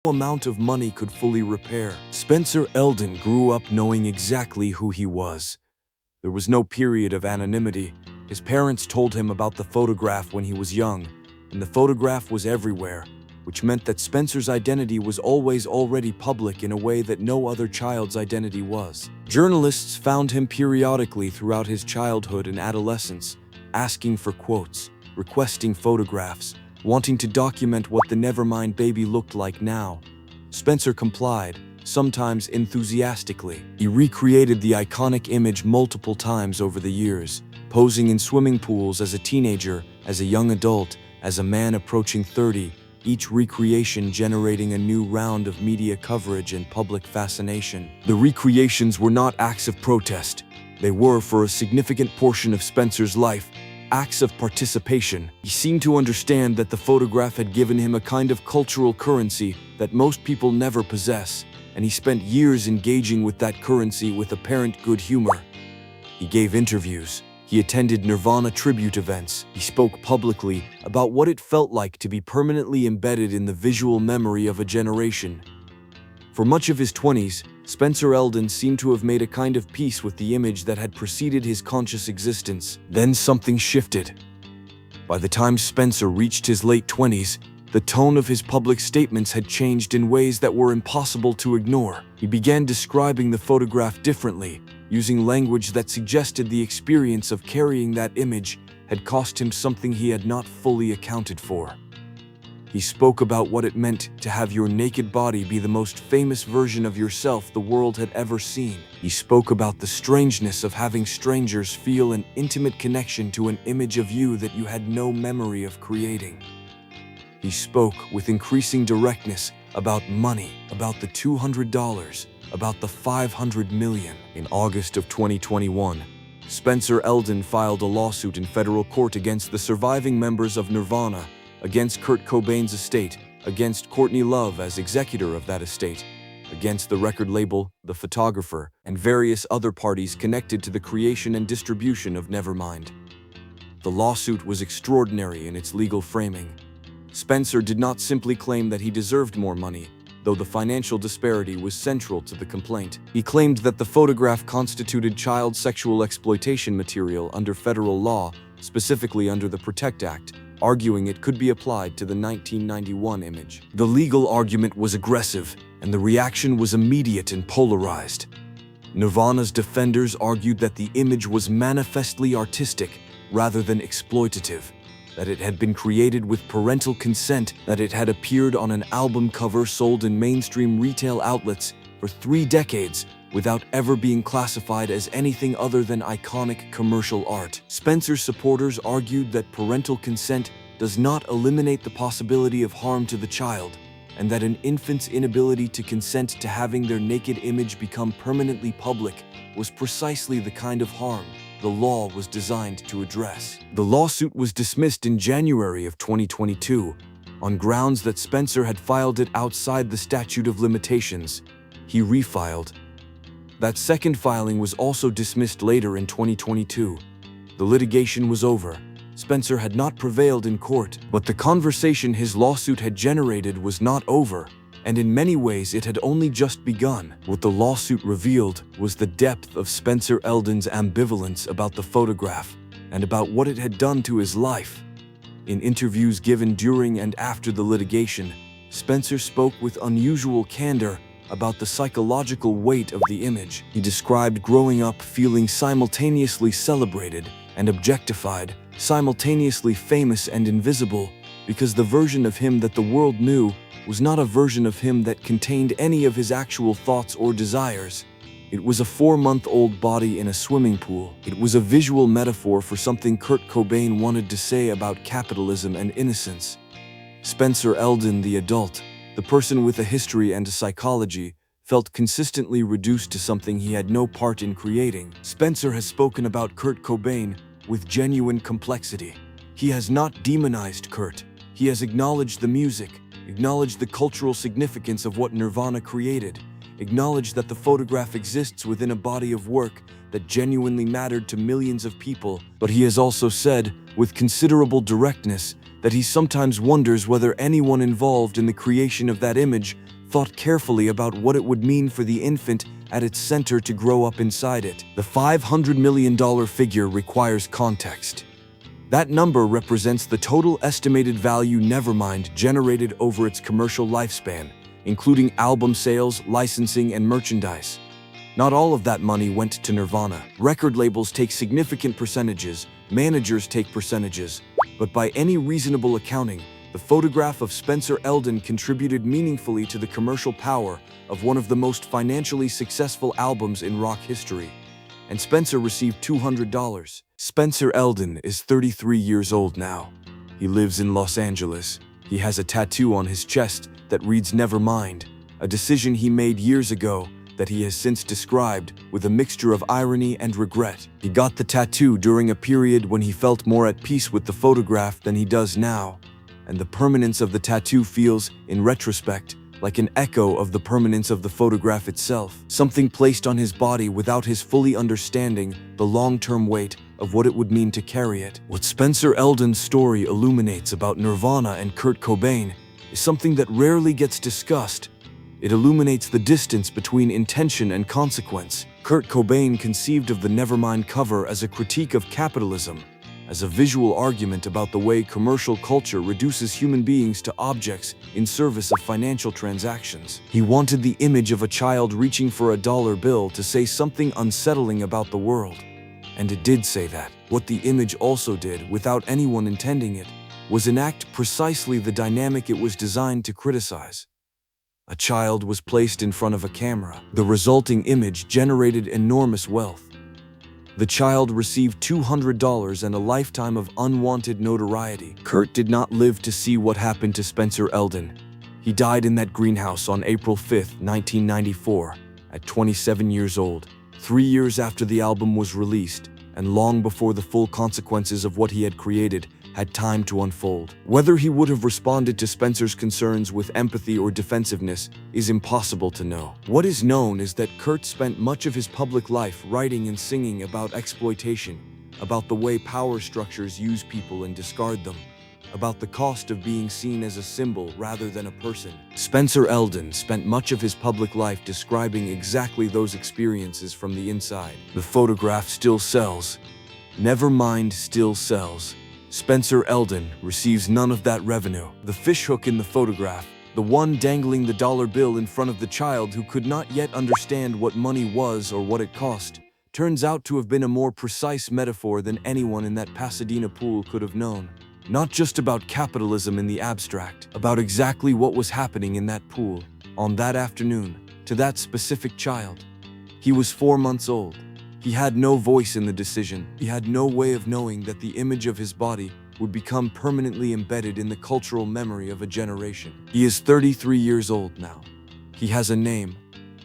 amount of money could fully repair. Spencer Elden grew up knowing exactly who he was. There was no period of anonymity. His parents told him about the photograph when he was young, and the photograph was everywhere, which meant that Spencer's identity was always already public in a way that no other child's identity was. Journalists found him periodically throughout his childhood and adolescence, asking for quotes, requesting photographs, wanting to document what the Nevermind baby looked like now. Spencer complied, sometimes enthusiastically. He recreated the iconic image multiple times over the years, posing in swimming pools as a teenager, as a young adult, as a man approaching 30, each recreation generating a new round of media coverage and public fascination. The recreations were not acts of protest. They were, for a significant portion of Spencer's life, acts of participation. He seemed to understand that the photograph had given him a kind of cultural currency that most people never possess, and he spent years engaging with that currency with apparent good humor. He gave interviews. He attended Nirvana tribute events. He spoke publicly about what it felt like to be permanently embedded in the visual memory of a generation. For much of his 20s, Spencer Elden seemed to have made a kind of peace with the image that had preceded his conscious existence. Then something shifted. By the time Spencer reached his late 20s, the tone of his public statements had changed in ways that were impossible to ignore. He began describing the photograph differently, using language that suggested the experience of carrying that image had cost him something he had not fully accounted for. He spoke about what it meant to have your naked body be the most famous version of yourself the world had ever seen. He spoke about the strangeness of having strangers feel an intimate connection to an image of you that you had no memory of creating. He spoke with increasing directness about money, about the $200, about the $500 million. In August of 2021, Spencer Elden filed a lawsuit in federal court against the surviving members of Nirvana, against Kurt Cobain's estate, against Courtney Love as executor of that estate, against the record label, the photographer, and various other parties connected to the creation and distribution of Nevermind. The lawsuit was extraordinary in its legal framing. Spencer did not simply claim that he deserved more money, though the financial disparity was central to the complaint. He claimed that the photograph constituted child sexual exploitation material under federal law, specifically under the PROTECT Act, arguing it could be applied to the 1991 image. The legal argument was aggressive, and the reaction was immediate and polarized. Nirvana's defenders argued that the image was manifestly artistic rather than exploitative, that it had been created with parental consent, that it had appeared on an album cover sold in mainstream retail outlets for 3 decades without ever being classified as anything other than iconic commercial art. Spencer's supporters argued that parental consent does not eliminate the possibility of harm to the child, and that an infant's inability to consent to having their naked image become permanently public was precisely the kind of harm the law was designed to address. The lawsuit was dismissed in January of 2022 on grounds that Spencer had filed it outside the statute of limitations. He refiled. That second filing was also dismissed later in 2022. The litigation was over. Spencer had not prevailed in court, but the conversation his lawsuit had generated was not over, and in many ways it had only just begun. What the lawsuit revealed was the depth of Spencer Elden's ambivalence about the photograph and about what it had done to his life. In interviews given during and after the litigation, Spencer spoke with unusual candor about the psychological weight of the image. He described growing up feeling simultaneously celebrated and objectified, simultaneously famous and invisible, because the version of him that the world knew was not a version of him that contained any of his actual thoughts or desires. It was a 4-month-old body in a swimming pool. It was a visual metaphor for something Kurt Cobain wanted to say about capitalism and innocence. Spencer Elden, the adult, the person with a history and a psychology, felt consistently reduced to something he had no part in creating. Spencer has spoken about Kurt Cobain with genuine complexity. He has not demonized Kurt. He has acknowledged the music, acknowledged the cultural significance of what Nirvana created, acknowledged that the photograph exists within a body of work that genuinely mattered to millions of people. But he has also said, with considerable directness, that he sometimes wonders whether anyone involved in the creation of that image thought carefully about what it would mean for the infant at its center to grow up inside it. The $500 million figure requires context. That number represents the total estimated value Nevermind generated over its commercial lifespan, including album sales, licensing, and merchandise. Not all of that money went to Nirvana. Record labels take significant percentages, managers take percentages, but by any reasonable accounting, the photograph of Spencer Elden contributed meaningfully to the commercial power of one of the most financially successful albums in rock history. And Spencer received $200. Spencer Elden is 33 years old now. He lives in Los Angeles. He has a tattoo on his chest that reads Nevermind, a decision he made years ago that he has since described with a mixture of irony and regret. He got the tattoo during a period when he felt more at peace with the photograph than he does now, and the permanence of the tattoo feels, in retrospect, like an echo of the permanence of the photograph itself, something placed on his body without his fully understanding the long-term weight of what it would mean to carry it. What Spencer Elden's story illuminates about Nirvana and Kurt Cobain is something that rarely gets discussed. It illuminates the distance between intention and consequence. Kurt Cobain conceived of the Nevermind cover as a critique of capitalism, as a visual argument about the way commercial culture reduces human beings to objects in service of financial transactions. He wanted the image of a child reaching for a dollar bill to say something unsettling about the world. And it did say that. What the image also did, without anyone intending it, was enact precisely the dynamic it was designed to criticize. A child was placed in front of a camera. The resulting image generated enormous wealth. The child received $200 and a lifetime of unwanted notoriety. Kurt did not live to see what happened to Spencer Elden. He died in that greenhouse on April 5, 1994, at 27 years old, 3 years after the album was released, and long before the full consequences of what he had created had time to unfold. Whether he would have responded to Spencer's concerns with empathy or defensiveness is impossible to know. What is known is that Kurt spent much of his public life writing and singing about exploitation, about the way power structures use people and discard them, about the cost of being seen as a symbol rather than a person. Spencer Elden spent much of his public life describing exactly those experiences from the inside. The photograph still sells. Nevermind still sells. Spencer Elden receives none of that revenue. The fishhook in the photograph, the one dangling the dollar bill in front of the child who could not yet understand what money was or what it cost, turns out to have been a more precise metaphor than anyone in that Pasadena pool could have known. Not just about capitalism in the abstract, about exactly what was happening in that pool, on that afternoon, to that specific child. He was 4 months old. He had no voice in the decision. He had no way of knowing that the image of his body would become permanently embedded in the cultural memory of a generation. He is 33 years old now. He has a name,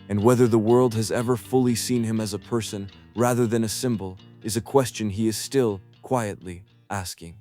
and whether the world has ever fully seen him as a person rather than a symbol is a question he is still quietly asking.